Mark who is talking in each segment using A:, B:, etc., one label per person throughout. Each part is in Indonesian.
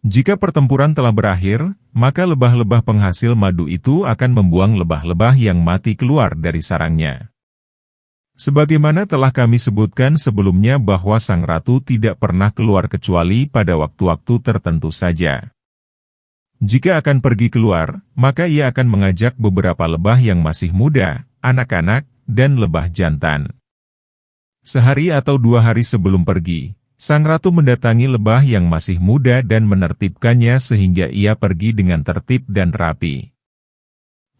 A: Jika pertempuran telah berakhir, maka lebah-lebah penghasil madu itu akan membuang lebah-lebah yang mati keluar dari sarangnya. Sebagaimana telah kami sebutkan sebelumnya bahwa sang ratu tidak pernah keluar kecuali pada waktu-waktu tertentu saja. Jika akan pergi keluar, maka ia akan mengajak beberapa lebah yang masih muda, anak-anak, dan lebah jantan. Sehari atau 2 hari sebelum pergi, sang ratu mendatangi lebah yang masih muda dan menertibkannya sehingga ia pergi dengan tertib dan rapi.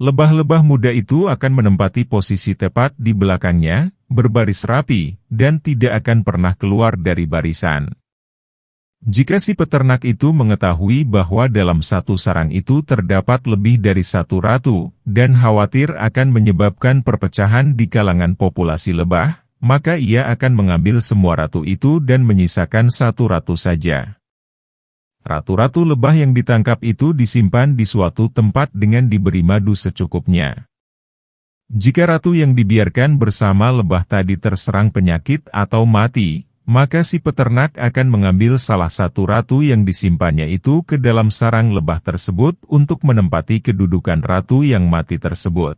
A: Lebah-lebah muda itu akan menempati posisi tepat di belakangnya, berbaris rapi, dan tidak akan pernah keluar dari barisan. Jika si peternak itu mengetahui bahwa dalam satu sarang itu terdapat lebih dari satu ratu, dan khawatir akan menyebabkan perpecahan di kalangan populasi lebah, maka ia akan mengambil semua ratu itu dan menyisakan satu ratu saja. Ratu-ratu lebah yang ditangkap itu disimpan di suatu tempat dengan diberi madu secukupnya. Jika ratu yang dibiarkan bersama lebah tadi terserang penyakit atau mati, maka si peternak akan mengambil salah satu ratu yang disimpannya itu ke dalam sarang lebah tersebut untuk menempati kedudukan ratu yang mati tersebut.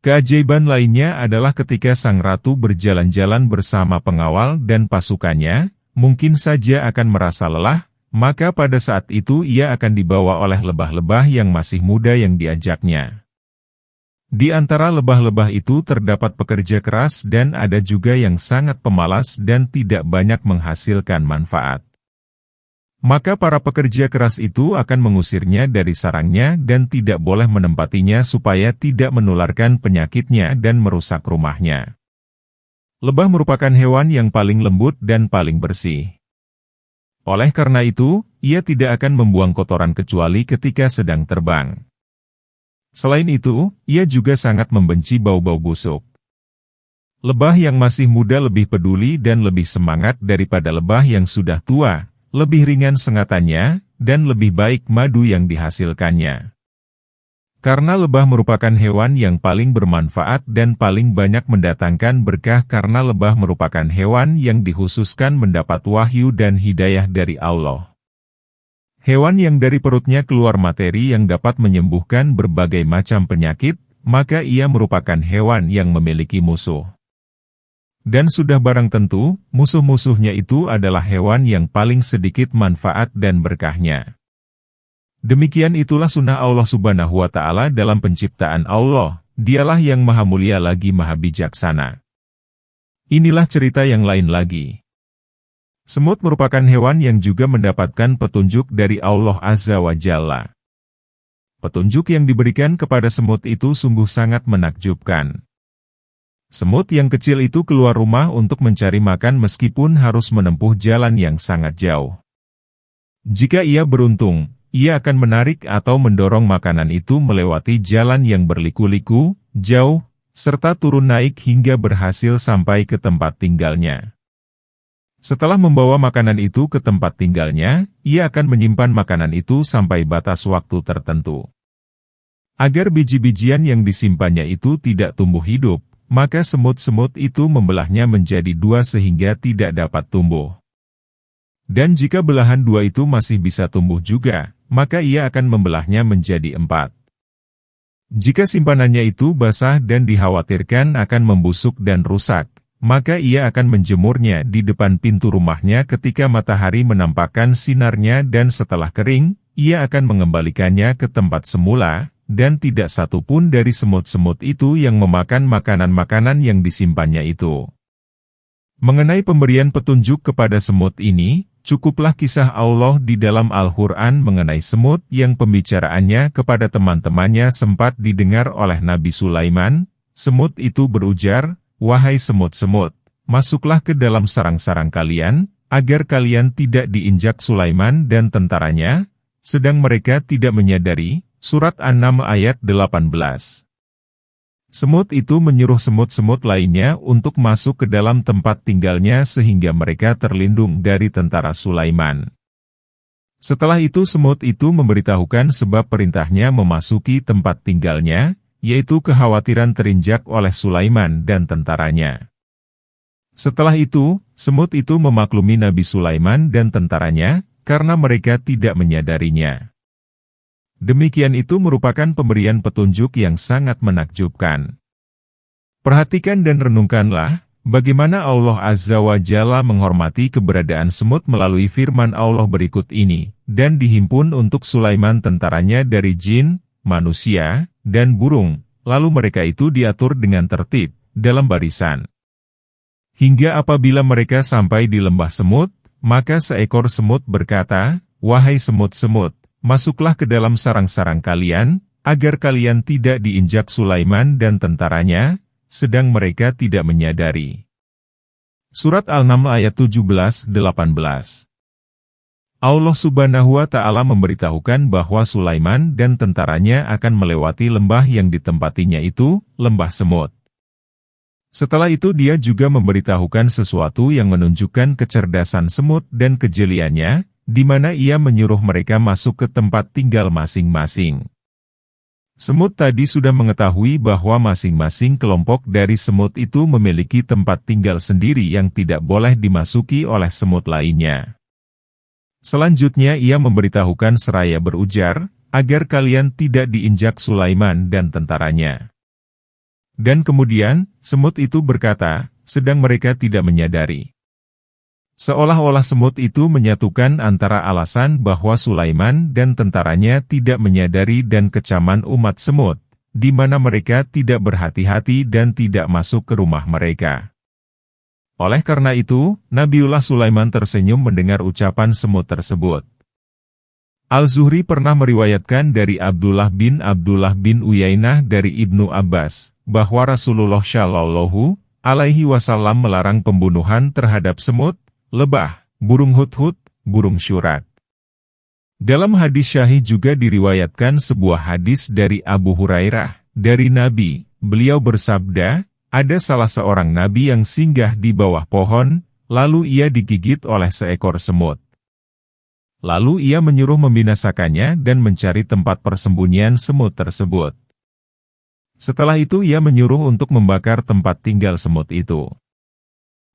A: Keajaiban lainnya adalah ketika sang ratu berjalan-jalan bersama pengawal dan pasukannya, mungkin saja akan merasa lelah, maka pada saat itu ia akan dibawa oleh lebah-lebah yang masih muda yang diajaknya. Di antara lebah-lebah itu terdapat pekerja keras dan ada juga yang sangat pemalas dan tidak banyak menghasilkan manfaat. Maka para pekerja keras itu akan mengusirnya dari sarangnya dan tidak boleh menempatinya supaya tidak menularkan penyakitnya dan merusak rumahnya. Lebah merupakan hewan yang paling lembut dan paling bersih. Oleh karena itu, ia tidak akan membuang kotoran kecuali ketika sedang terbang. Selain itu, ia juga sangat membenci bau-bau busuk. Lebah yang masih muda lebih peduli dan lebih semangat daripada lebah yang sudah tua, lebih ringan sengatannya, dan lebih baik madu yang dihasilkannya. Karena lebah merupakan hewan yang paling bermanfaat dan paling banyak mendatangkan berkah karena lebah merupakan hewan yang dikhususkan mendapat wahyu dan hidayah dari Allah. Hewan yang dari perutnya keluar materi yang dapat menyembuhkan berbagai macam penyakit, maka ia merupakan hewan yang memiliki musuh. Dan sudah barang tentu, musuh-musuhnya itu adalah hewan yang paling sedikit manfaat dan berkahnya. Demikian itulah sunnah Allah Subhanahu wa Ta'ala dalam penciptaan Allah, Dialah yang maha mulia lagi maha bijaksana. Inilah cerita yang lain lagi. Semut merupakan hewan yang juga mendapatkan petunjuk dari Allah Azza wa Jalla. Petunjuk yang diberikan kepada semut itu sungguh sangat menakjubkan. Semut yang kecil itu keluar rumah untuk mencari makan meskipun harus menempuh jalan yang sangat jauh. Jika ia beruntung, ia akan menarik atau mendorong makanan itu melewati jalan yang berliku-liku, jauh, serta turun naik hingga berhasil sampai ke tempat tinggalnya. Setelah membawa makanan itu ke tempat tinggalnya, ia akan menyimpan makanan itu sampai batas waktu tertentu. Agar biji-bijian yang disimpannya itu tidak tumbuh hidup, maka semut-semut itu membelahnya menjadi 2 sehingga tidak dapat tumbuh. Dan jika belahan 2 itu masih bisa tumbuh juga, maka ia akan membelahnya menjadi 4. Jika simpanannya itu basah dan dikhawatirkan akan membusuk dan rusak, maka ia akan menjemurnya di depan pintu rumahnya ketika matahari menampakkan sinarnya dan setelah kering, ia akan mengembalikannya ke tempat semula, dan tidak satu pun dari semut-semut itu yang memakan makanan-makanan yang disimpannya itu. Mengenai pemberian petunjuk kepada semut ini, cukuplah kisah Allah di dalam Al-Quran mengenai semut yang pembicaraannya kepada teman-temannya sempat didengar oleh Nabi Sulaiman. Semut itu berujar, "Wahai semut-semut, masuklah ke dalam sarang-sarang kalian, agar kalian tidak diinjak Sulaiman dan tentaranya," sedang mereka tidak menyadari. Surat An-Naml ayat 18. Semut itu menyuruh semut-semut lainnya untuk masuk ke dalam tempat tinggalnya sehingga mereka terlindung dari tentara Sulaiman. Setelah itu semut itu memberitahukan sebab perintahnya memasuki tempat tinggalnya, yaitu kekhawatiran terinjak oleh Sulaiman dan tentaranya. Setelah itu, semut itu memaklumi Nabi Sulaiman dan tentaranya, karena mereka tidak menyadarinya. Demikian itu merupakan pemberian petunjuk yang sangat menakjubkan. Perhatikan dan renungkanlah, bagaimana Allah Azza wa Jalla menghormati keberadaan semut melalui firman Allah berikut ini, dan dihimpun untuk Sulaiman tentaranya dari jin, manusia, dan burung, lalu mereka itu diatur dengan tertib, dalam barisan. Hingga apabila mereka sampai di lembah semut, maka seekor semut berkata, "Wahai semut-semut, masuklah ke dalam sarang-sarang kalian, agar kalian tidak diinjak Sulaiman dan tentaranya," sedang mereka tidak menyadari. Surat Al-Naml ayat 17-18. Allah Subhanahu wa Ta'ala memberitahukan bahwa Sulaiman dan tentaranya akan melewati lembah yang ditempatinya itu, lembah semut. Setelah itu dia juga memberitahukan sesuatu yang menunjukkan kecerdasan semut dan kejeliannya, di mana ia menyuruh mereka masuk ke tempat tinggal masing-masing. Semut tadi sudah mengetahui bahwa masing-masing kelompok dari semut itu memiliki tempat tinggal sendiri yang tidak boleh dimasuki oleh semut lainnya. Selanjutnya ia memberitahukan seraya berujar, agar kalian tidak diinjak Sulaiman dan tentaranya. Dan kemudian, semut itu berkata, sedang mereka tidak menyadari. Seolah-olah semut itu menyatukan antara alasan bahwa Sulaiman dan tentaranya tidak menyadari dan kecaman umat semut, di mana mereka tidak berhati-hati dan tidak masuk ke rumah mereka. Oleh karena itu, Nabiullah Sulaiman tersenyum mendengar ucapan semut tersebut. Al-Zuhri pernah meriwayatkan dari Abdullah bin Uyainah dari Ibnu Abbas, bahwa Rasulullah Shallallahu Alaihi Wasallam melarang pembunuhan terhadap semut, lebah, burung hudhud, burung syurat. Dalam hadis syahih juga diriwayatkan sebuah hadis dari Abu Hurairah, dari Nabi, beliau bersabda, ada salah seorang Nabi yang singgah di bawah pohon, lalu ia digigit oleh seekor semut. Lalu ia menyuruh membinasakannya dan mencari tempat persembunyian semut tersebut. Setelah itu ia menyuruh untuk membakar tempat tinggal semut itu.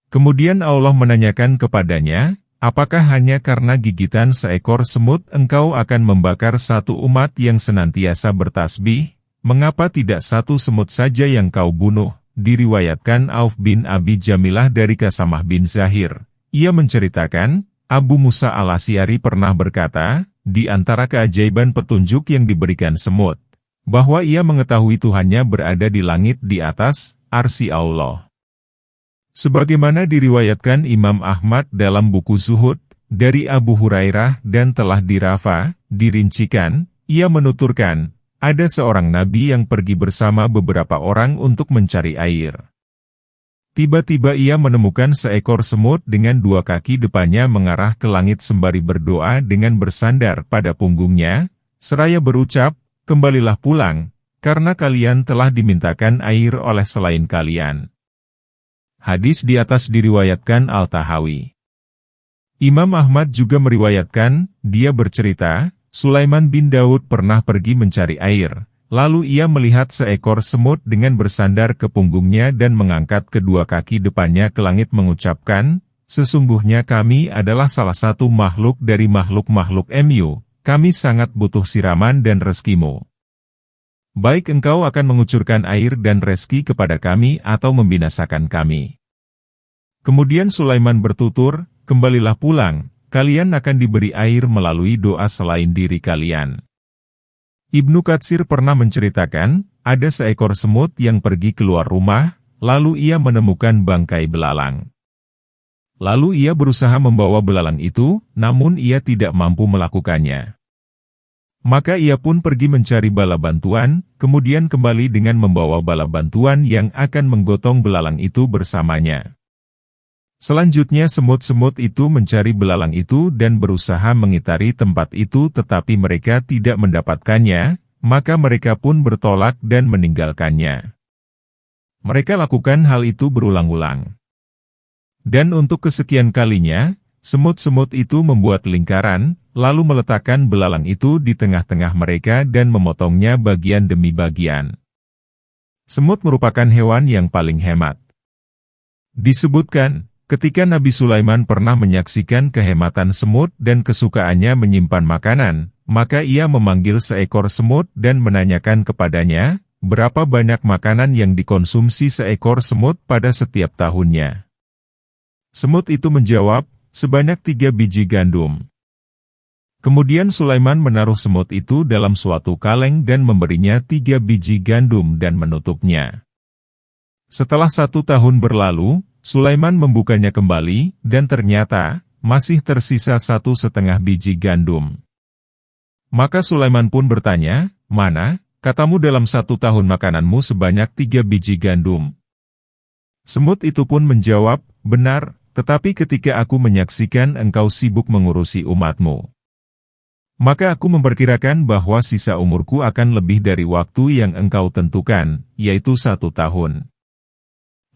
A: Kemudian Allah menanyakan kepadanya, apakah hanya karena gigitan seekor semut engkau akan membakar satu umat yang senantiasa bertasbih? Mengapa tidak satu semut saja yang kau bunuh? Diriwayatkan Auf bin Abi Jamilah dari Kasamah bin Zahir. Ia menceritakan, Abu Musa al-Asy'ari pernah berkata, di antara keajaiban petunjuk yang diberikan semut, bahwa ia mengetahui Tuhannya berada di langit di atas arsy Allah. Sebagaimana diriwayatkan Imam Ahmad dalam buku Zuhud, dari Abu Hurairah dan telah dirincikan, ia menuturkan, ada seorang nabi yang pergi bersama beberapa orang untuk mencari air. Tiba-tiba ia menemukan seekor semut dengan dua kaki depannya mengarah ke langit sembari berdoa dengan bersandar pada punggungnya, seraya berucap, kembalilah pulang, karena kalian telah dimintakan air oleh selain kalian. Hadis di atas diriwayatkan Al-Tahawi. Imam Ahmad juga meriwayatkan, dia bercerita, Sulaiman bin Daud pernah pergi mencari air, lalu ia melihat seekor semut dengan bersandar ke punggungnya dan mengangkat kedua kaki depannya ke langit mengucapkan, sesungguhnya kami adalah salah satu makhluk dari makhluk-makhluk MU, kami sangat butuh siraman dan rezekimu. Baik engkau akan mengucurkan air dan rezeki kepada kami atau membinasakan kami. Kemudian Sulaiman bertutur, kembalilah pulang, kalian akan diberi air melalui doa selain diri kalian. Ibnu Katsir pernah menceritakan, ada seekor semut yang pergi keluar rumah, lalu ia menemukan bangkai belalang. Lalu ia berusaha membawa belalang itu, namun ia tidak mampu melakukannya. Maka ia pun pergi mencari bala bantuan, kemudian kembali dengan membawa bala bantuan yang akan menggotong belalang itu bersamanya. Selanjutnya semut-semut itu mencari belalang itu dan berusaha mengitari tempat itu tetapi mereka tidak mendapatkannya, maka mereka pun bertolak dan meninggalkannya. Mereka lakukan hal itu berulang-ulang. Dan untuk kesekian kalinya, semut-semut itu membuat lingkaran, lalu meletakkan belalang itu di tengah-tengah mereka dan memotongnya bagian demi bagian. Semut merupakan hewan yang paling hemat. Disebutkan, Ketika Nabi Sulaiman pernah menyaksikan kehematan semut dan kesukaannya menyimpan makanan, maka ia memanggil seekor semut dan menanyakan kepadanya, berapa banyak makanan yang dikonsumsi seekor semut pada setiap tahunnya. Semut itu menjawab, sebanyak 3 biji gandum. Kemudian Sulaiman menaruh semut itu dalam suatu kaleng dan memberinya 3 biji gandum dan menutupnya. Setelah 1 tahun berlalu, Sulaiman membukanya kembali, dan ternyata, masih tersisa 1,5 biji gandum. Maka Sulaiman pun bertanya, mana, katamu dalam 1 tahun makananmu sebanyak 3 biji gandum? Semut itu pun menjawab, benar, tetapi ketika aku menyaksikan engkau sibuk mengurusi umatmu, maka aku memperkirakan bahwa sisa umurku akan lebih dari waktu yang engkau tentukan, yaitu 1 tahun.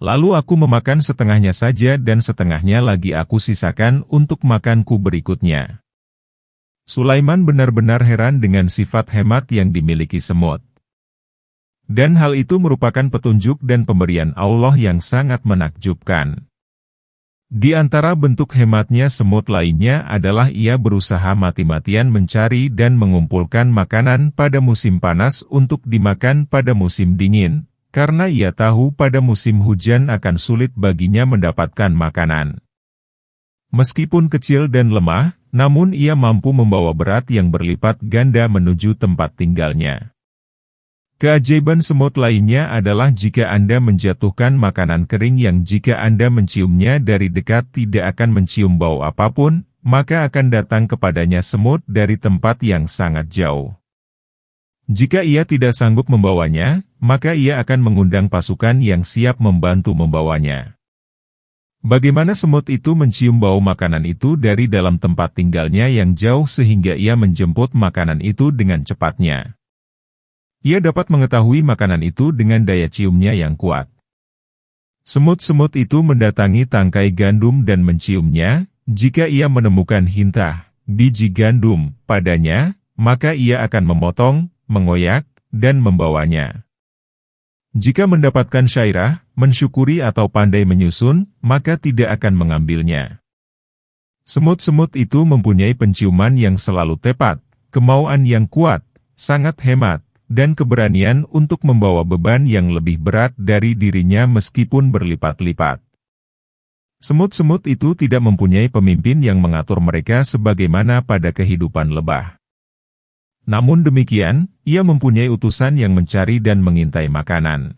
A: Lalu aku memakan setengahnya saja dan setengahnya lagi aku sisakan untuk makanku berikutnya. Sulaiman benar-benar heran dengan sifat hemat yang dimiliki semut. Dan hal itu merupakan petunjuk dan pemberian Allah yang sangat menakjubkan. Di antara bentuk hematnya semut lainnya adalah ia berusaha mati-matian mencari dan mengumpulkan makanan pada musim panas untuk dimakan pada musim dingin. Karena ia tahu pada musim hujan akan sulit baginya mendapatkan makanan. Meskipun kecil dan lemah, namun ia mampu membawa berat yang berlipat ganda menuju tempat tinggalnya. Keajaiban semut lainnya adalah jika Anda menjatuhkan makanan kering yang jika Anda menciumnya dari dekat tidak akan mencium bau apapun, maka akan datang kepadanya semut dari tempat yang sangat jauh. Jika ia tidak sanggup membawanya, maka ia akan mengundang pasukan yang siap membantu membawanya. Bagaimana semut itu mencium bau makanan itu dari dalam tempat tinggalnya yang jauh sehingga ia menjemput makanan itu dengan cepatnya? Ia dapat mengetahui makanan itu dengan daya ciumnya yang kuat. Semut-semut itu mendatangi tangkai gandum dan menciumnya. Jika ia menemukan hintah, biji gandum, padanya, maka ia akan memotong, mengoyak, dan membawanya. Jika mendapatkan syairah, mensyukuri atau pandai menyusun, maka tidak akan mengambilnya. Semut-semut itu mempunyai penciuman yang selalu tepat, kemauan yang kuat, sangat hemat, dan keberanian untuk membawa beban yang lebih berat dari dirinya meskipun berlipat-lipat. Semut-semut itu tidak mempunyai pemimpin yang mengatur mereka sebagaimana pada kehidupan lebah. Namun demikian, ia mempunyai utusan yang mencari dan mengintai makanan.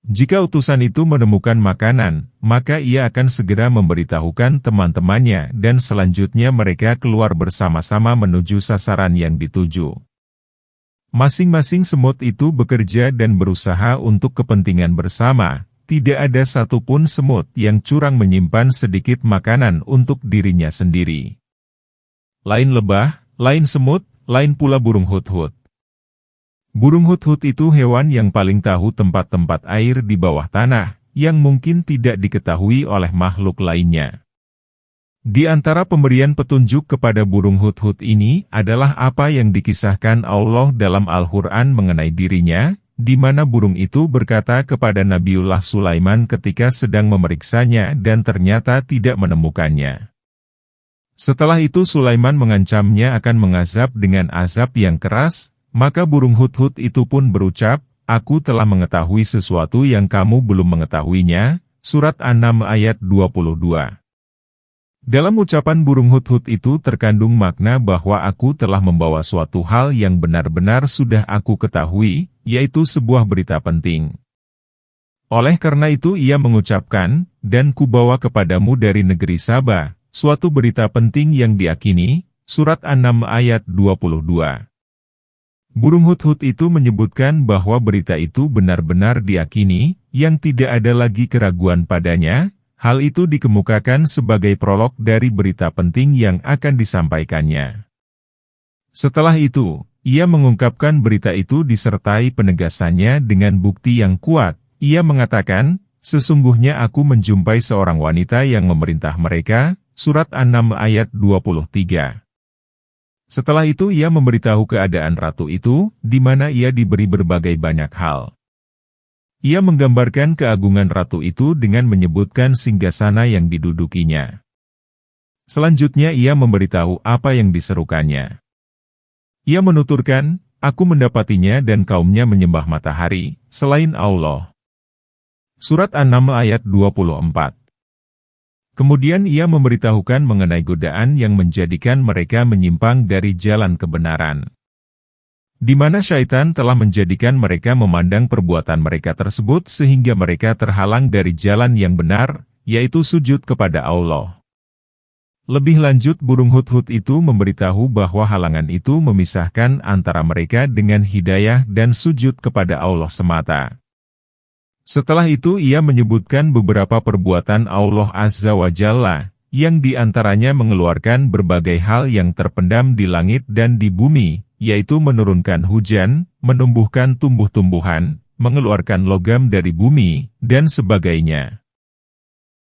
A: Jika utusan itu menemukan makanan, maka ia akan segera memberitahukan teman-temannya dan selanjutnya mereka keluar bersama-sama menuju sasaran yang dituju. Masing-masing semut itu bekerja dan berusaha untuk kepentingan bersama, tidak ada satupun semut yang curang menyimpan sedikit makanan untuk dirinya sendiri. Lain lebah, lain semut, lain pula burung hudhud. Burung hudhud itu hewan yang paling tahu tempat-tempat air di bawah tanah, yang mungkin tidak diketahui oleh makhluk lainnya. Di antara pemberian petunjuk kepada burung hudhud ini adalah apa yang dikisahkan Allah dalam Al-Quran mengenai dirinya, di mana burung itu berkata kepada Nabiullah Sulaiman ketika sedang memeriksanya dan ternyata tidak menemukannya. Setelah itu Sulaiman mengancamnya akan mengazab dengan azab yang keras, maka burung hudhud itu pun berucap, aku telah mengetahui sesuatu yang kamu belum mengetahuinya, Surat An-Naml ayat 22. Dalam ucapan burung hudhud itu terkandung makna bahwa aku telah membawa suatu hal yang benar-benar sudah aku ketahui, yaitu sebuah berita penting. Oleh karena itu ia mengucapkan, dan kubawa kepadamu dari negeri Saba, suatu berita penting yang diakini, Surat An-Naml ayat 22. Burung hudhud itu menyebutkan bahwa berita itu benar-benar diakini, yang tidak ada lagi keraguan padanya, hal itu dikemukakan sebagai prolog dari berita penting yang akan disampaikannya. Setelah itu, ia mengungkapkan berita itu disertai penegasannya dengan bukti yang kuat, ia mengatakan, sesungguhnya aku menjumpai seorang wanita yang memerintah mereka, Surat An-Naml ayat 23. Setelah itu ia memberitahu keadaan ratu itu, di mana ia diberi berbagai banyak hal. Ia menggambarkan keagungan ratu itu dengan menyebutkan singgasana yang didudukinya. Selanjutnya ia memberitahu apa yang diserukannya. Ia menuturkan, "Aku mendapatinya dan kaumnya menyembah matahari, selain Allah." Surat An-Naml ayat 24. Kemudian ia memberitahukan mengenai godaan yang menjadikan mereka menyimpang dari jalan kebenaran, di mana syaitan telah menjadikan mereka memandang perbuatan mereka tersebut sehingga mereka terhalang dari jalan yang benar, yaitu sujud kepada Allah. Lebih lanjut, burung hudhud itu memberitahu bahwa halangan itu memisahkan antara mereka dengan hidayah dan sujud kepada Allah semata. Setelah itu ia menyebutkan beberapa perbuatan Allah Azza wa Jalla, yang diantaranya mengeluarkan berbagai hal yang terpendam di langit dan di bumi, yaitu menurunkan hujan, menumbuhkan tumbuh-tumbuhan, mengeluarkan logam dari bumi, dan sebagainya.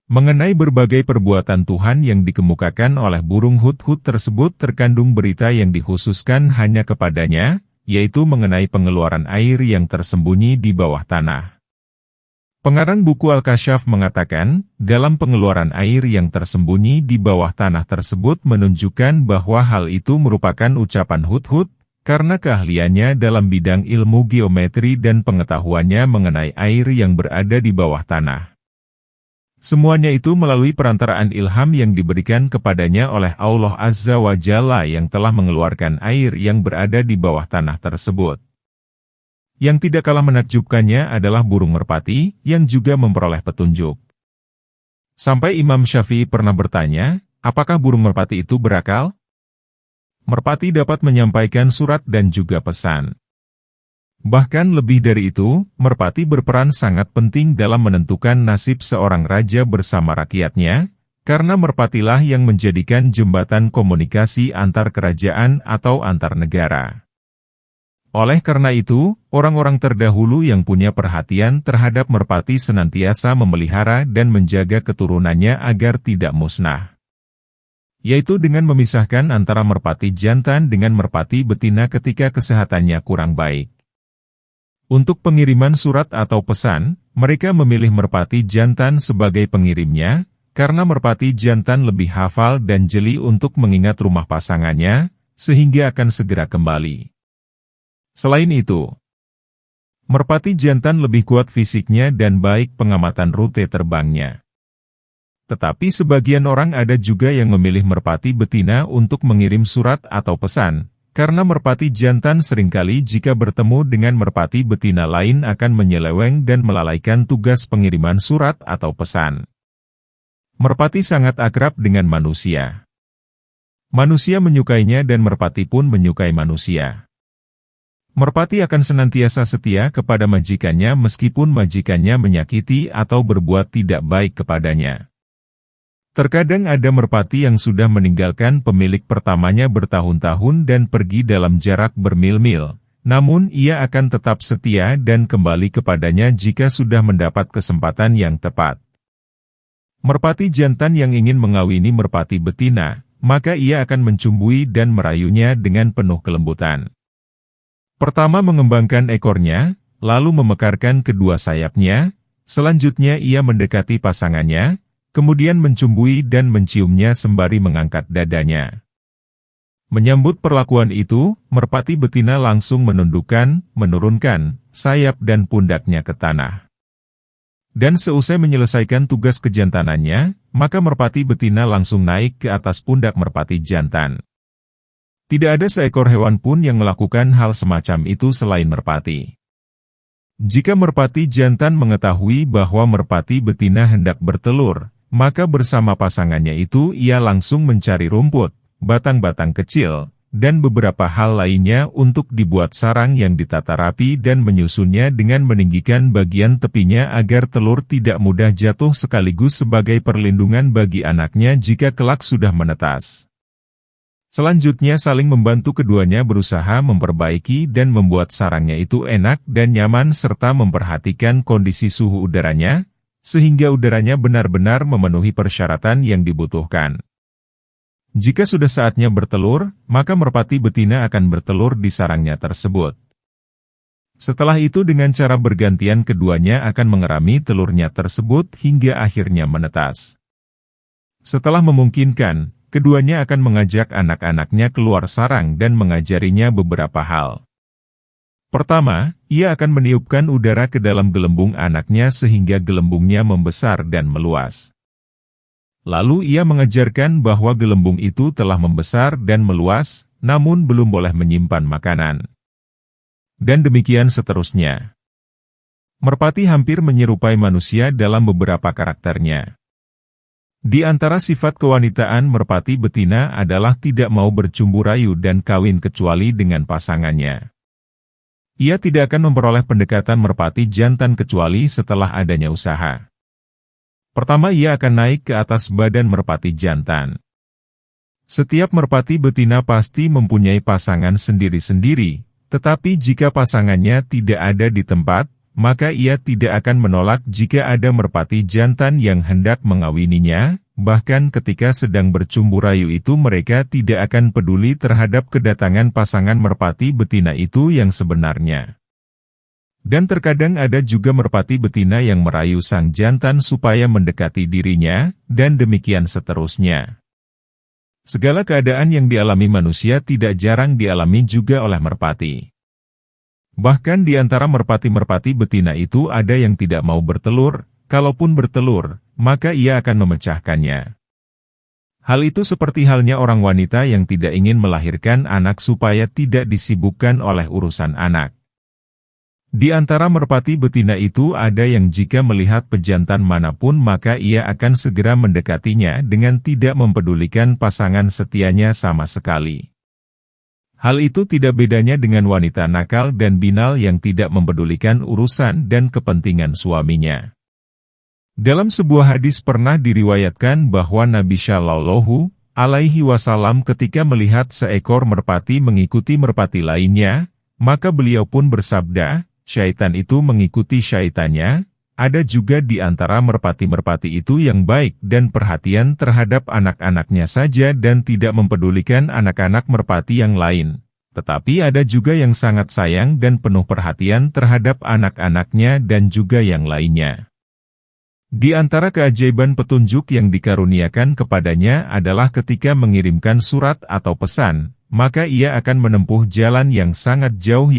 A: Mengenai berbagai perbuatan Tuhan yang dikemukakan oleh burung hudhud tersebut terkandung berita yang dikhususkan hanya kepadanya, yaitu mengenai pengeluaran air yang tersembunyi di bawah tanah. Pengarang buku Al-Kasyaf mengatakan, dalam pengeluaran air yang tersembunyi di bawah tanah tersebut menunjukkan bahwa hal itu merupakan ucapan hudhud, karena keahliannya dalam bidang ilmu geometri dan pengetahuannya mengenai air yang berada di bawah tanah. Semuanya itu melalui perantaraan ilham yang diberikan kepadanya oleh Allah Azza wa Jalla yang telah mengeluarkan air yang berada di bawah tanah tersebut. Yang tidak kalah menakjubkannya adalah burung merpati, yang juga memperoleh petunjuk. Sampai Imam Syafi'i pernah bertanya, apakah burung merpati itu berakal? Merpati dapat menyampaikan surat dan juga pesan. Bahkan lebih dari itu, merpati berperan sangat penting dalam menentukan nasib seorang raja bersama rakyatnya, karena merpatilah yang menjadikan jembatan komunikasi antar kerajaan atau antar negara. Oleh karena itu, orang-orang terdahulu yang punya perhatian terhadap merpati senantiasa memelihara dan menjaga keturunannya agar tidak musnah, yaitu dengan memisahkan antara merpati jantan dengan merpati betina ketika kesehatannya kurang baik. Untuk pengiriman surat atau pesan, mereka memilih merpati jantan sebagai pengirimnya, karena merpati jantan lebih hafal dan jeli untuk mengingat rumah pasangannya, sehingga akan segera kembali. Selain itu, merpati jantan lebih kuat fisiknya dan baik pengamatan rute terbangnya. Tetapi sebagian orang ada juga yang memilih merpati betina untuk mengirim surat atau pesan, karena merpati jantan seringkali jika bertemu dengan merpati betina lain akan menyeleweng dan melalaikan tugas pengiriman surat atau pesan. Merpati sangat akrab dengan manusia. Manusia menyukainya dan merpati pun menyukai manusia. Merpati akan senantiasa setia kepada majikannya meskipun majikannya menyakiti atau berbuat tidak baik kepadanya. Terkadang ada merpati yang sudah meninggalkan pemilik pertamanya bertahun-tahun dan pergi dalam jarak bermil-mil, namun ia akan tetap setia dan kembali kepadanya jika sudah mendapat kesempatan yang tepat. Merpati jantan yang ingin mengawini merpati betina, maka ia akan mencumbui dan merayunya dengan penuh kelembutan. Pertama mengembangkan ekornya, lalu memekarkan kedua sayapnya, selanjutnya ia mendekati pasangannya, kemudian mencumbui dan menciumnya sembari mengangkat dadanya. Menyambut perlakuan itu, merpati betina langsung menurunkan sayap dan pundaknya ke tanah. Dan seusai menyelesaikan tugas kejantanannya, maka merpati betina langsung naik ke atas pundak merpati jantan. Tidak ada seekor hewan pun yang melakukan hal semacam itu selain merpati. Jika merpati jantan mengetahui bahwa merpati betina hendak bertelur, maka bersama pasangannya itu ia langsung mencari rumput, batang-batang kecil, dan beberapa hal lainnya untuk dibuat sarang yang ditata rapi dan menyusunnya dengan meninggikan bagian tepinya agar telur tidak mudah jatuh sekaligus sebagai perlindungan bagi anaknya jika kelak sudah menetas. Selanjutnya saling membantu keduanya berusaha memperbaiki dan membuat sarangnya itu enak dan nyaman serta memperhatikan kondisi suhu udaranya, sehingga udaranya benar-benar memenuhi persyaratan yang dibutuhkan. Jika sudah saatnya bertelur, maka merpati betina akan bertelur di sarangnya tersebut. Setelah itu dengan cara bergantian keduanya akan mengerami telurnya tersebut hingga akhirnya menetas. Setelah memungkinkan, keduanya akan mengajak anak-anaknya keluar sarang dan mengajarinya beberapa hal. Pertama, ia akan meniupkan udara ke dalam gelembung anaknya sehingga gelembungnya membesar dan meluas. Lalu ia mengajarkan bahwa gelembung itu telah membesar dan meluas, namun belum boleh menyimpan makanan. Dan demikian seterusnya. Merpati hampir menyerupai manusia dalam beberapa karakternya. Di antara sifat kewanitaan merpati betina adalah tidak mau bercumbu rayu dan kawin kecuali dengan pasangannya. Ia tidak akan memperoleh pendekatan merpati jantan kecuali setelah adanya usaha. Pertama, ia akan naik ke atas badan merpati jantan. Setiap merpati betina pasti mempunyai pasangan sendiri-sendiri. Tetapi jika pasangannya tidak ada di tempat, maka ia tidak akan menolak jika ada merpati jantan yang hendak mengawininya, bahkan ketika sedang bercumbu rayu itu mereka tidak akan peduli terhadap kedatangan pasangan merpati betina itu yang sebenarnya. Dan terkadang ada juga merpati betina yang merayu sang jantan supaya mendekati dirinya, dan demikian seterusnya. Segala keadaan yang dialami manusia tidak jarang dialami juga oleh merpati. Bahkan di antara merpati-merpati betina itu ada yang tidak mau bertelur, kalaupun bertelur, maka ia akan memecahkannya. Hal itu seperti halnya orang wanita yang tidak ingin melahirkan anak supaya tidak disibukkan oleh urusan anak. Di antara merpati betina itu ada yang jika melihat pejantan manapun maka ia akan segera mendekatinya dengan tidak mempedulikan pasangan setianya sama sekali. Hal itu tidak bedanya dengan wanita nakal dan binal yang tidak mempedulikan urusan dan kepentingan suaminya. Dalam sebuah hadis pernah diriwayatkan bahwa Nabi Shallallahu Alaihi Wasallam ketika melihat seekor merpati mengikuti merpati lainnya, maka beliau pun bersabda, syaitan itu mengikuti syaitannya. Ada juga di antara merpati-merpati itu yang baik dan perhatian terhadap anak-anaknya saja dan tidak mempedulikan anak-anak merpati yang lain. Tetapi ada juga yang sangat sayang dan penuh perhatian terhadap anak-anaknya dan juga yang lainnya. Di antara keajaiban petunjuk yang dikaruniakan kepadanya adalah ketika mengirimkan surat atau pesan, maka ia akan menempuh jalan yang sangat jauh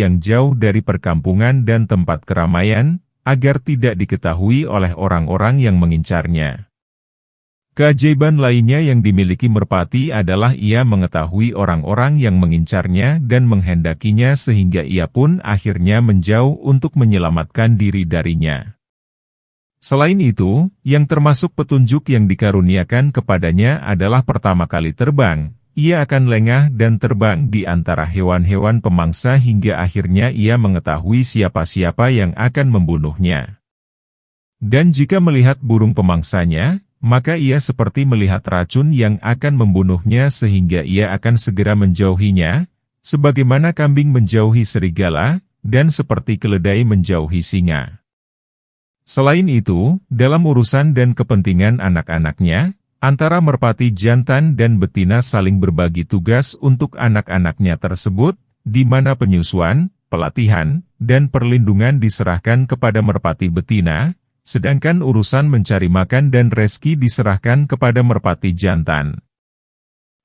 A: dari perkampungan dan tempat keramaian, agar tidak diketahui oleh orang-orang yang mengincarnya. Keajaiban lainnya yang dimiliki merpati adalah ia mengetahui orang-orang yang mengincarnya dan menghendakinya sehingga ia pun akhirnya menjauh untuk menyelamatkan diri darinya. Selain itu, yang termasuk petunjuk yang dikaruniakan kepadanya adalah pertama kali terbang, ia akan lengah dan terbang di antara hewan-hewan pemangsa hingga akhirnya ia mengetahui siapa-siapa yang akan membunuhnya. Dan jika melihat burung pemangsanya, maka ia seperti melihat racun yang akan membunuhnya sehingga ia akan segera menjauhinya, sebagaimana kambing menjauhi serigala, dan seperti keledai menjauhi singa. Selain itu, dalam urusan dan kepentingan anak-anaknya, antara merpati jantan dan betina saling berbagi tugas untuk anak-anaknya tersebut, di mana penyusuan, pelatihan, dan perlindungan diserahkan kepada merpati betina, sedangkan urusan mencari makan dan rezeki diserahkan kepada merpati jantan.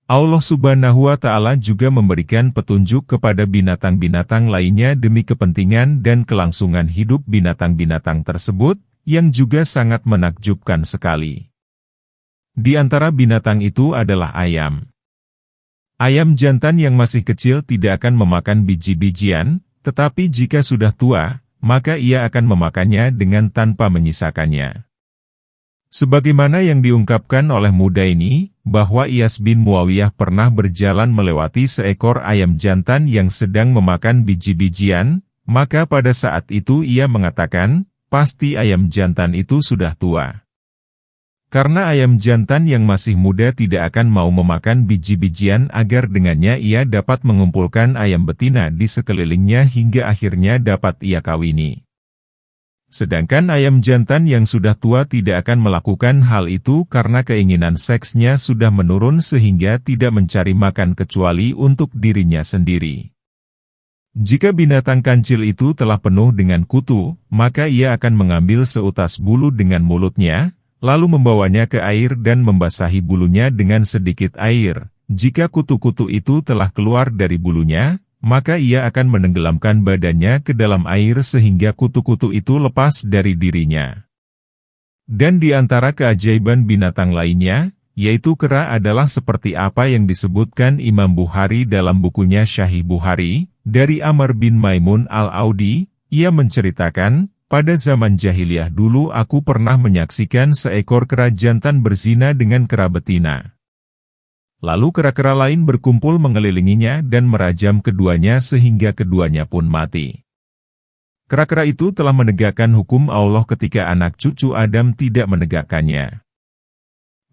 A: Allah Subhanahu wa Ta'ala juga memberikan petunjuk kepada binatang-binatang lainnya demi kepentingan dan kelangsungan hidup binatang-binatang tersebut, yang juga sangat menakjubkan sekali. Di antara binatang itu adalah ayam. Ayam jantan yang masih kecil tidak akan memakan biji-bijian, tetapi jika sudah tua, maka ia akan memakannya dengan tanpa menyisakannya. Sebagaimana yang diungkapkan oleh muda ini, bahwa Iyas bin Muawiyah pernah berjalan melewati seekor ayam jantan yang sedang memakan biji-bijian, maka pada saat itu ia mengatakan, pasti ayam jantan itu sudah tua. Karena ayam jantan yang masih muda tidak akan mau memakan biji-bijian agar dengannya ia dapat mengumpulkan ayam betina di sekelilingnya hingga akhirnya dapat ia kawini. Sedangkan ayam jantan yang sudah tua tidak akan melakukan hal itu karena keinginan seksnya sudah menurun sehingga tidak mencari makan kecuali untuk dirinya sendiri. Jika binatang kancil itu telah penuh dengan kutu, maka ia akan mengambil seutas bulu dengan mulutnya, lalu membawanya ke air dan membasahi bulunya dengan sedikit air. Jika kutu-kutu itu telah keluar dari bulunya, maka ia akan menenggelamkan badannya ke dalam air sehingga kutu-kutu itu lepas dari dirinya. Dan di antara keajaiban binatang lainnya, yaitu kera adalah seperti apa yang disebutkan Imam Bukhari dalam bukunya Sahih Bukhari, dari Amr bin Maimun al-Audi. Ia menceritakan, pada zaman jahiliyah dulu aku pernah menyaksikan seekor kera jantan berzina dengan kera betina. Lalu kera-kera lain berkumpul mengelilinginya dan merajam keduanya sehingga keduanya pun mati. Kera-kera itu telah menegakkan hukum Allah ketika anak cucu Adam tidak menegakkannya.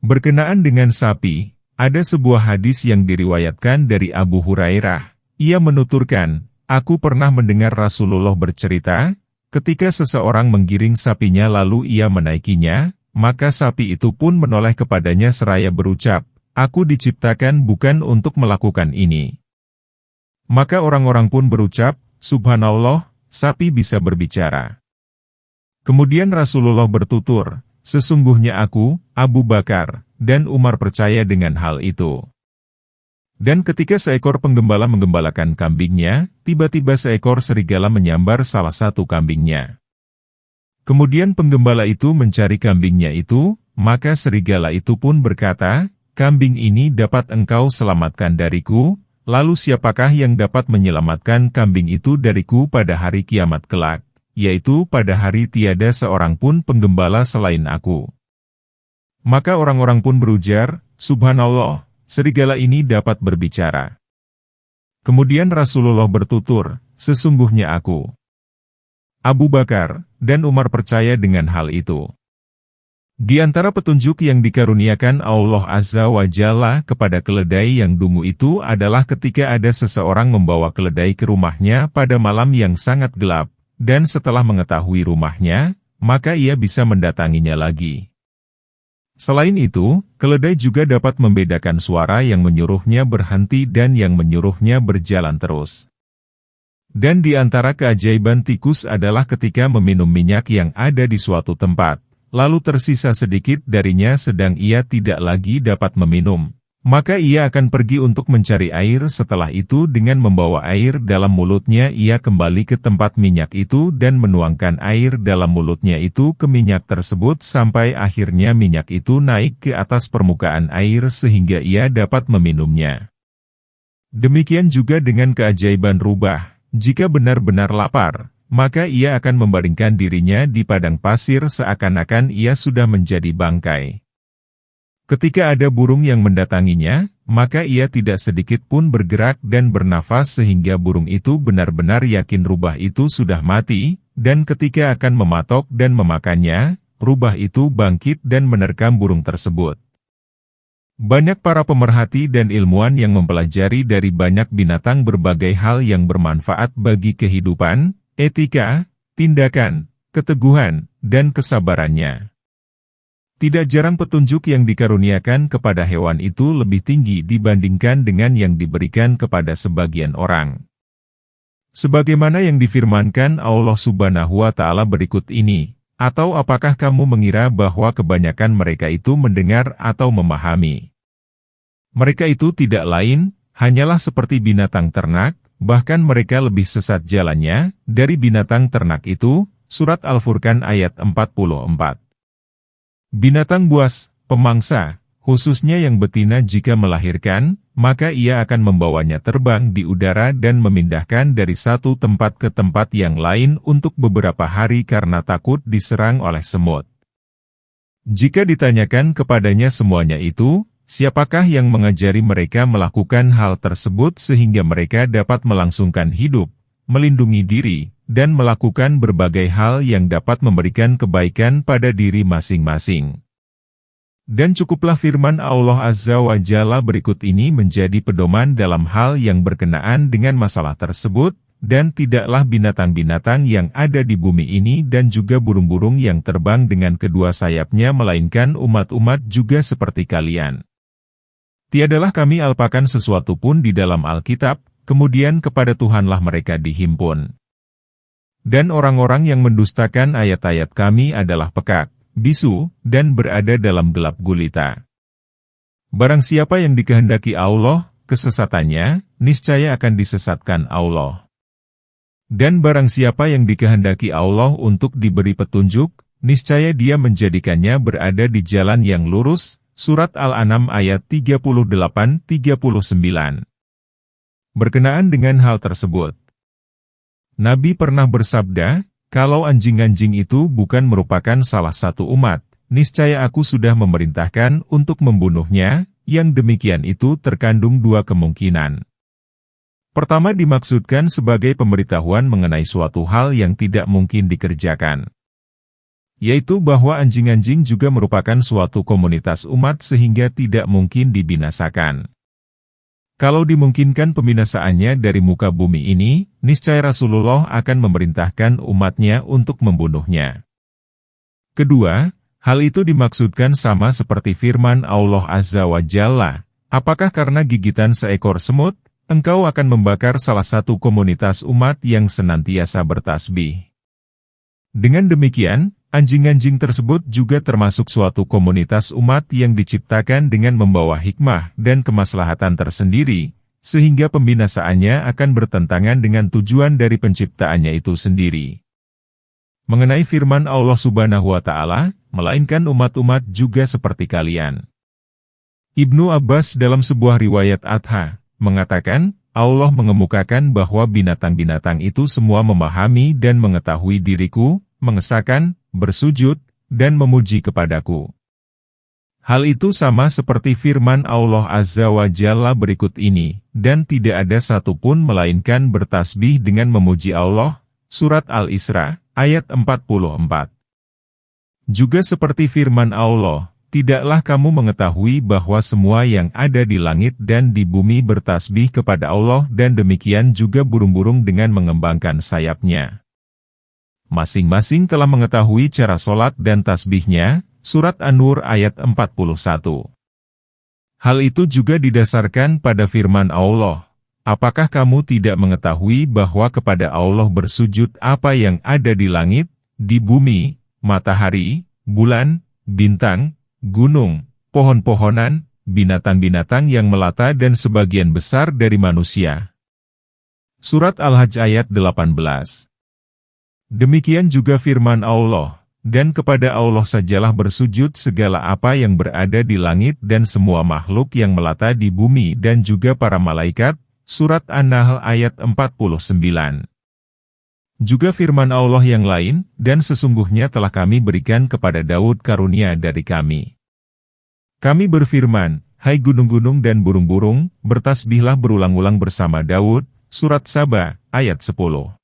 A: Berkenaan dengan sapi, ada sebuah hadis yang diriwayatkan dari Abu Hurairah. Ia menuturkan, aku pernah mendengar Rasulullah bercerita, ketika seseorang menggiring sapinya lalu ia menaikinya, maka sapi itu pun menoleh kepadanya seraya berucap, aku diciptakan bukan untuk melakukan ini. Maka orang-orang pun berucap, Subhanallah, sapi bisa berbicara. Kemudian Rasulullah bertutur, sesungguhnya aku, Abu Bakar, dan Umar percaya dengan hal itu. Dan ketika seekor penggembala menggembalakan kambingnya, tiba-tiba seekor serigala menyambar salah satu kambingnya. Kemudian penggembala itu mencari kambingnya itu, maka serigala itu pun berkata, kambing ini dapat engkau selamatkan dariku, lalu siapakah yang dapat menyelamatkan kambing itu dariku pada hari kiamat kelak, yaitu pada hari tiada seorang pun penggembala selain aku. Maka orang-orang pun berujar, Subhanallah, serigala ini dapat berbicara. Kemudian Rasulullah bertutur, sesungguhnya aku, Abu Bakar, dan Umar percaya dengan hal itu. Di antara petunjuk yang dikaruniakan Allah Azza wa Jalla kepada keledai yang dungu itu adalah ketika ada seseorang membawa keledai ke rumahnya pada malam yang sangat gelap, dan setelah mengetahui rumahnya, maka ia bisa mendatanginya lagi. Selain itu, keledai juga dapat membedakan suara yang menyuruhnya berhenti dan yang menyuruhnya berjalan terus. Dan di antara keajaiban tikus adalah ketika meminum minyak yang ada di suatu tempat, lalu tersisa sedikit darinya sedang ia tidak lagi dapat meminum, maka ia akan pergi untuk mencari air. Setelah itu dengan membawa air dalam mulutnya ia kembali ke tempat minyak itu dan menuangkan air dalam mulutnya itu ke minyak tersebut sampai akhirnya minyak itu naik ke atas permukaan air sehingga ia dapat meminumnya. Demikian juga dengan keajaiban rubah, jika benar-benar lapar, maka ia akan membaringkan dirinya di padang pasir seakan-akan ia sudah menjadi bangkai. Ketika ada burung yang mendatanginya, maka ia tidak sedikit pun bergerak dan bernafas sehingga burung itu benar-benar yakin rubah itu sudah mati, dan ketika akan mematok dan memakannya, rubah itu bangkit dan menerkam burung tersebut. Banyak para pemerhati dan ilmuwan yang mempelajari dari banyak binatang berbagai hal yang bermanfaat bagi kehidupan, etika, tindakan, keteguhan, dan kesabarannya. Tidak jarang petunjuk yang dikaruniakan kepada hewan itu lebih tinggi dibandingkan dengan yang diberikan kepada sebagian orang. Sebagaimana yang difirmankan Allah Subhanahu wa Ta'ala berikut ini, atau apakah kamu mengira bahwa kebanyakan mereka itu mendengar atau memahami? Mereka itu tidak lain, hanyalah seperti binatang ternak, bahkan mereka lebih sesat jalannya dari binatang ternak itu. Surat Al-Furqan ayat 44. Binatang buas, pemangsa, khususnya yang betina jika melahirkan, maka ia akan membawanya terbang di udara dan memindahkan dari satu tempat ke tempat yang lain untuk beberapa hari karena takut diserang oleh semut. Jika ditanyakan kepadanya semuanya itu, siapakah yang mengajari mereka melakukan hal tersebut sehingga mereka dapat melangsungkan hidup, melindungi diri, dan melakukan berbagai hal yang dapat memberikan kebaikan pada diri masing-masing. Dan cukuplah firman Allah Azza wa Jalla berikut ini menjadi pedoman dalam hal yang berkenaan dengan masalah tersebut, dan tidaklah binatang-binatang yang ada di bumi ini dan juga burung-burung yang terbang dengan kedua sayapnya melainkan umat-umat juga seperti kalian. Tiadalah kami alpakan sesuatu pun di dalam Alkitab, kemudian kepada Tuhanlah mereka dihimpun. Dan orang-orang yang mendustakan ayat-ayat kami adalah pekak, bisu, dan berada dalam gelap gulita. Barang siapa yang dikehendaki Allah, kesesatannya, niscaya akan disesatkan Allah. Dan barang siapa yang dikehendaki Allah untuk diberi petunjuk, niscaya Dia menjadikannya berada di jalan yang lurus. Surat Al-An'am ayat 38-39. Berkenaan dengan hal tersebut, Nabi pernah bersabda, "Kalau anjing-anjing itu bukan merupakan salah satu umat, niscaya aku sudah memerintahkan untuk membunuhnya." Yang demikian itu terkandung dua kemungkinan. Pertama dimaksudkan sebagai pemberitahuan mengenai suatu hal yang tidak mungkin dikerjakan, yaitu bahwa anjing-anjing juga merupakan suatu komunitas umat sehingga tidak mungkin dibinasakan. Kalau dimungkinkan pembinasaannya dari muka bumi ini, niscaya Rasulullah akan memerintahkan umatnya untuk membunuhnya. Kedua, hal itu dimaksudkan sama seperti firman Allah Azza wa Jalla, "Apakah karena gigitan seekor semut, engkau akan membakar salah satu komunitas umat yang senantiasa bertasbih?" Dengan demikian, anjing-anjing tersebut juga termasuk suatu komunitas umat yang diciptakan dengan membawa hikmah dan kemaslahatan tersendiri, sehingga pembinasaannya akan bertentangan dengan tujuan dari penciptaannya itu sendiri. Mengenai firman Allah Subhanahu wa Ta'ala, melainkan umat-umat juga seperti kalian. Ibnu Abbas dalam sebuah riwayat Adha mengatakan, Allah mengemukakan bahwa binatang-binatang itu semua memahami dan mengetahui diriku, mengesahkan, bersujud, dan memuji kepadaku. Hal itu sama seperti firman Allah Azza wa Jalla berikut ini, dan tidak ada satupun melainkan bertasbih dengan memuji Allah. Surat Al-Isra, ayat 44. Juga seperti firman Allah, tidaklah kamu mengetahui bahwa semua yang ada di langit dan di bumi bertasbih kepada Allah dan demikian juga burung-burung dengan mengembangkan sayapnya. Masing-masing telah mengetahui cara solat dan tasbihnya, surat An-Nur ayat 41. Hal itu juga didasarkan pada firman Allah, apakah kamu tidak mengetahui bahwa kepada Allah bersujud apa yang ada di langit, di bumi, matahari, bulan, bintang, gunung, pohon-pohonan, binatang-binatang yang melata dan sebagian besar dari manusia. Surat Al-Hajj ayat 18. Demikian juga firman Allah, dan kepada Allah sajalah bersujud segala apa yang berada di langit dan semua makhluk yang melata di bumi dan juga para malaikat. Surat An-Nahl ayat 49. Juga firman Allah yang lain, dan sesungguhnya telah kami berikan kepada Daud karunia dari kami. Kami berfirman, hai gunung-gunung dan burung-burung, bertasbihlah berulang-ulang bersama Daud. Surat Saba, ayat 10.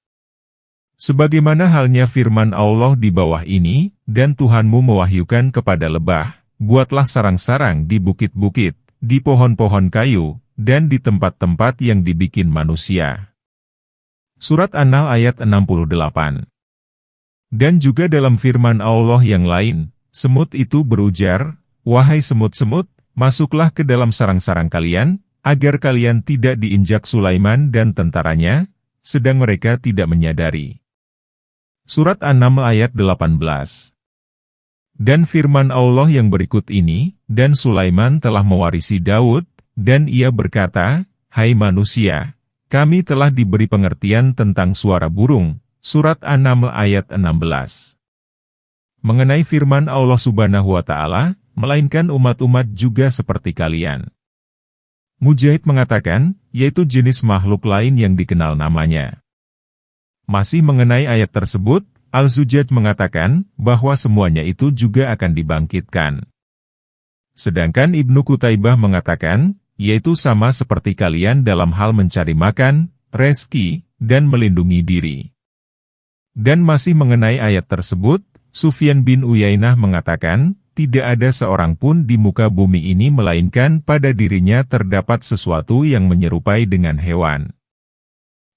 A: Sebagaimana halnya firman Allah di bawah ini, dan Tuhanmu mewahyukan kepada lebah, buatlah sarang-sarang di bukit-bukit, di pohon-pohon kayu, dan di tempat-tempat yang dibikin manusia. Surat An-Nahl ayat 68. Dan juga dalam firman Allah yang lain, semut itu berujar, wahai semut-semut, masuklah ke dalam sarang-sarang kalian, agar kalian tidak diinjak Sulaiman dan tentaranya, sedang mereka tidak menyadari. Surat An-Naml ayat 18. Dan firman Allah yang berikut ini, dan Sulaiman telah mewarisi Daud, dan ia berkata, hai manusia, kami telah diberi pengertian tentang suara burung. Surat An-Naml ayat 16. Mengenai firman Allah Subhanahu wa Ta'ala, melainkan umat-umat juga seperti kalian. Mujahid mengatakan, yaitu jenis makhluk lain yang dikenal namanya. Masih mengenai ayat tersebut, Al-Zujjaj mengatakan bahwa semuanya itu juga akan dibangkitkan. Sedangkan Ibnu Qutaibah mengatakan, yaitu sama seperti kalian dalam hal mencari makan, rezeki, dan melindungi diri. Dan masih mengenai ayat tersebut, Sufyan bin Uyainah mengatakan, tidak ada seorang pun di muka bumi ini melainkan pada dirinya terdapat sesuatu yang menyerupai dengan hewan.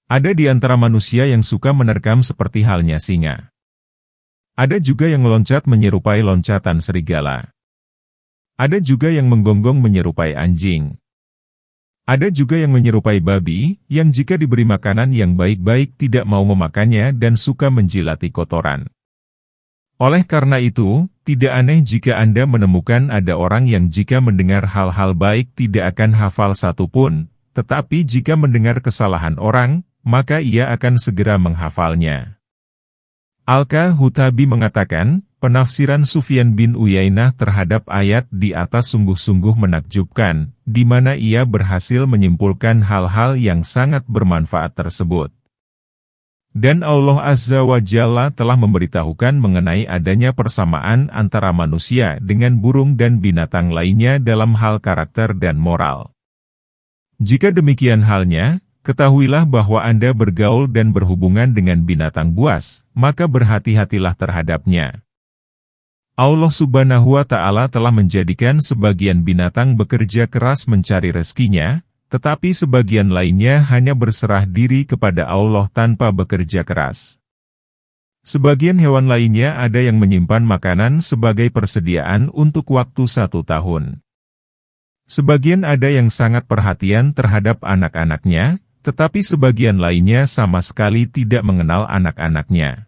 A: Ada di antara manusia yang suka menerkam seperti halnya singa. Ada juga yang meloncat menyerupai loncatan serigala. Ada juga yang menggonggong menyerupai anjing. Ada juga yang menyerupai babi, yang jika diberi makanan yang baik-baik tidak mau memakannya dan suka menjilati kotoran. Oleh karena itu, tidak aneh jika Anda menemukan ada orang yang jika mendengar hal-hal baik tidak akan hafal satu pun, tetapi jika mendengar kesalahan orang, maka ia akan segera menghafalnya. Al-Hutabi mengatakan, penafsiran Sufyan bin Uyainah terhadap ayat di atas sungguh-sungguh menakjubkan, di mana ia berhasil menyimpulkan hal-hal yang sangat bermanfaat tersebut. Dan Allah Azza wa Jalla telah memberitahukan mengenai adanya persamaan antara manusia dengan burung dan binatang lainnya dalam hal karakter dan moral. Jika demikian halnya, ketahuilah bahwa Anda bergaul dan berhubungan dengan binatang buas, maka berhati-hatilah terhadapnya. Allah Subhanahu wa Ta'ala telah menjadikan sebagian binatang bekerja keras mencari rezekinya, tetapi sebagian lainnya hanya berserah diri kepada Allah tanpa bekerja keras. Sebagian hewan lainnya ada yang menyimpan makanan sebagai persediaan untuk waktu 1 tahun. Sebagian ada yang sangat perhatian terhadap anak-anaknya, tetapi sebagian lainnya sama sekali tidak mengenal anak-anaknya.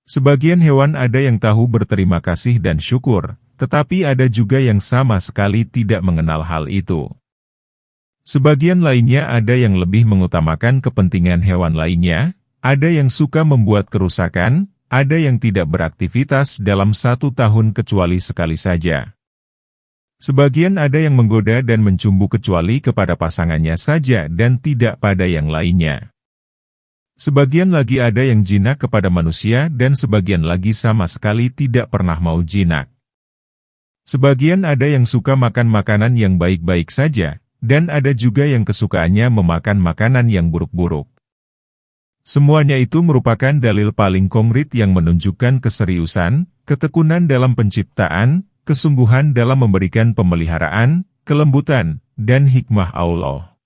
A: Sebagian hewan ada yang tahu berterima kasih dan syukur, tetapi ada juga yang sama sekali tidak mengenal hal itu. Sebagian lainnya ada yang lebih mengutamakan kepentingan hewan lainnya, ada yang suka membuat kerusakan, ada yang tidak beraktivitas dalam 1 tahun kecuali sekali saja. Sebagian ada yang menggoda dan mencumbu kecuali kepada pasangannya saja dan tidak pada yang lainnya. Sebagian lagi ada yang jinak kepada manusia dan sebagian lagi sama sekali tidak pernah mau jinak. Sebagian ada yang suka makan makanan yang baik-baik saja, dan ada juga yang kesukaannya memakan makanan yang buruk-buruk. Semuanya itu merupakan dalil paling konkret yang menunjukkan keseriusan, ketekunan dalam penciptaan, kesungguhan dalam memberikan pemeliharaan, kelembutan, dan hikmah Allah.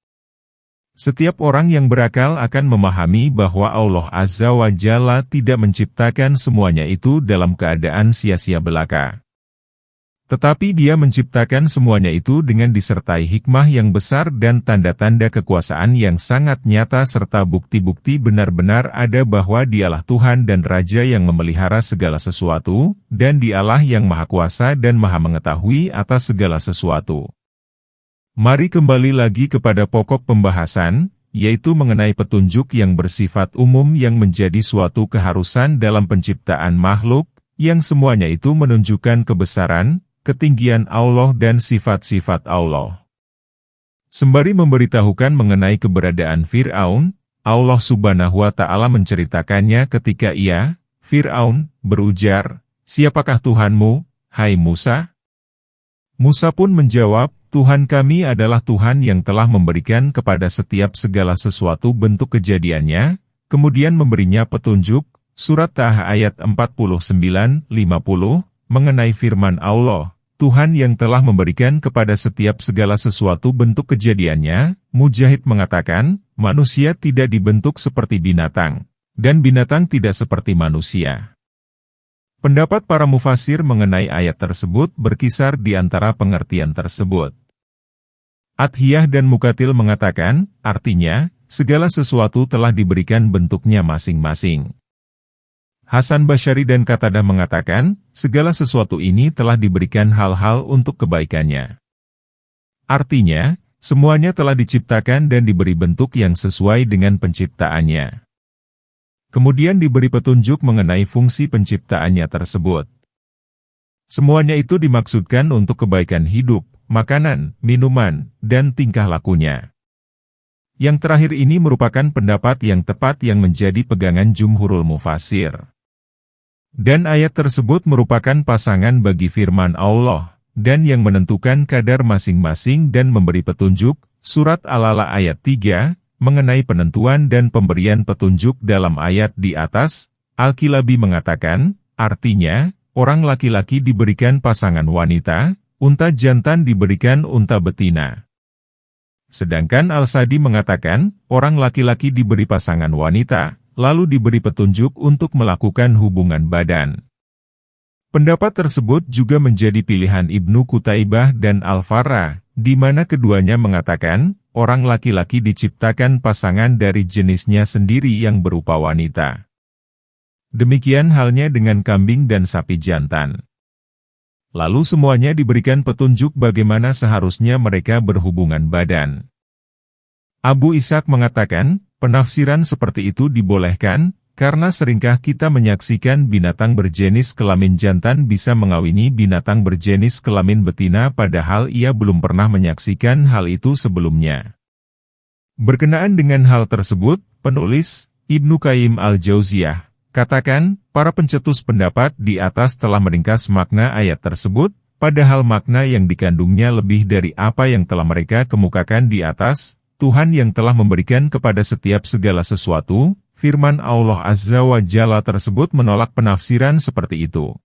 A: Setiap orang yang berakal akan memahami bahwa Allah Azza wa Jalla tidak menciptakan semuanya itu dalam keadaan sia-sia belaka. Tetapi Dia menciptakan semuanya itu dengan disertai hikmah yang besar dan tanda-tanda kekuasaan yang sangat nyata serta bukti-bukti benar-benar ada bahwa Dialah Tuhan dan Raja yang memelihara segala sesuatu, dan Dialah yang Maha Kuasa dan Maha Mengetahui atas segala sesuatu. Mari kembali lagi kepada pokok pembahasan, yaitu mengenai petunjuk yang bersifat umum yang menjadi suatu keharusan dalam penciptaan makhluk, yang semuanya itu menunjukkan kebesaran, ketinggian Allah dan sifat-sifat Allah. Sembari memberitahukan mengenai keberadaan Fir'aun, Allah Subhanahu wa Ta'ala menceritakannya ketika ia, Fir'aun, berujar, "Siapakah Tuhanmu, hai Musa?" Musa pun menjawab, "Tuhan kami adalah Tuhan yang telah memberikan kepada setiap segala sesuatu bentuk kejadiannya," kemudian memberinya petunjuk, Surat Taha ayat 49-50, mengenai firman Allah, Tuhan yang telah memberikan kepada setiap segala sesuatu bentuk kejadiannya. Mujahid mengatakan, manusia tidak dibentuk seperti binatang, dan binatang tidak seperti manusia. Pendapat para mufasir mengenai ayat tersebut berkisar di antara pengertian tersebut. Athiyah dan Mukatil mengatakan, artinya, segala sesuatu telah diberikan bentuknya masing-masing. Hasan Basyari dan Qatadah mengatakan, segala sesuatu ini telah diberikan hal-hal untuk kebaikannya. Artinya, semuanya telah diciptakan dan diberi bentuk yang sesuai dengan penciptaannya. Kemudian diberi petunjuk mengenai fungsi penciptaannya tersebut. Semuanya itu dimaksudkan untuk kebaikan hidup, makanan, minuman, dan tingkah lakunya. Yang terakhir ini merupakan pendapat yang tepat yang menjadi pegangan jumhurul mufasir. Dan ayat tersebut merupakan pasangan bagi firman Allah, dan yang menentukan kadar masing-masing dan memberi petunjuk, Surat Al-A'la ayat 3, mengenai penentuan dan pemberian petunjuk dalam ayat di atas. Al-Kilabi mengatakan, artinya, orang laki-laki diberikan pasangan wanita, unta jantan diberikan unta betina. Sedangkan Al-Sadi mengatakan, orang laki-laki diberi pasangan wanita, lalu diberi petunjuk untuk melakukan hubungan badan. Pendapat tersebut juga menjadi pilihan Ibnu Qutaibah dan Al-Farra, di mana keduanya mengatakan, orang laki-laki diciptakan pasangan dari jenisnya sendiri yang berupa wanita. Demikian halnya dengan kambing dan sapi jantan. Lalu semuanya diberikan petunjuk bagaimana seharusnya mereka berhubungan badan. Abu Ishaq mengatakan, penafsiran seperti itu dibolehkan, karena seringkah kita menyaksikan binatang berjenis kelamin jantan bisa mengawini binatang berjenis kelamin betina padahal ia belum pernah menyaksikan hal itu sebelumnya. Berkenaan dengan hal tersebut, penulis, Ibnu Qayyim al-Jauziyah, katakan, para pencetus pendapat di atas telah meringkas makna ayat tersebut, padahal makna yang dikandungnya lebih dari apa yang telah mereka kemukakan di atas. Tuhan yang telah memberikan kepada setiap segala sesuatu, firman Allah Azza wa Jalla tersebut menolak penafsiran seperti itu.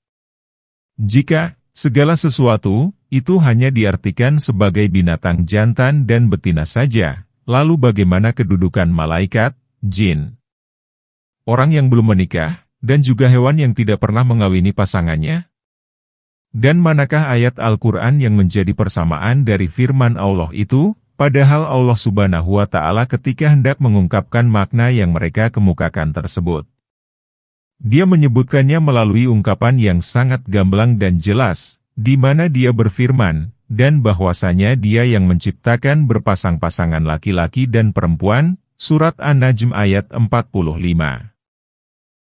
A: Jika segala sesuatu itu hanya diartikan sebagai binatang jantan dan betina saja, lalu bagaimana kedudukan malaikat, jin, orang yang belum menikah, dan juga hewan yang tidak pernah mengawini pasangannya? Dan manakah ayat Al-Quran yang menjadi persamaan dari firman Allah itu? Padahal Allah Subhanahu wa Ta'ala ketika hendak mengungkapkan makna yang mereka kemukakan tersebut, Dia menyebutkannya melalui ungkapan yang sangat gamblang dan jelas, di mana Dia berfirman, dan bahwasanya Dia yang menciptakan berpasang-pasangan laki-laki dan perempuan, Surat An-Najm ayat 45.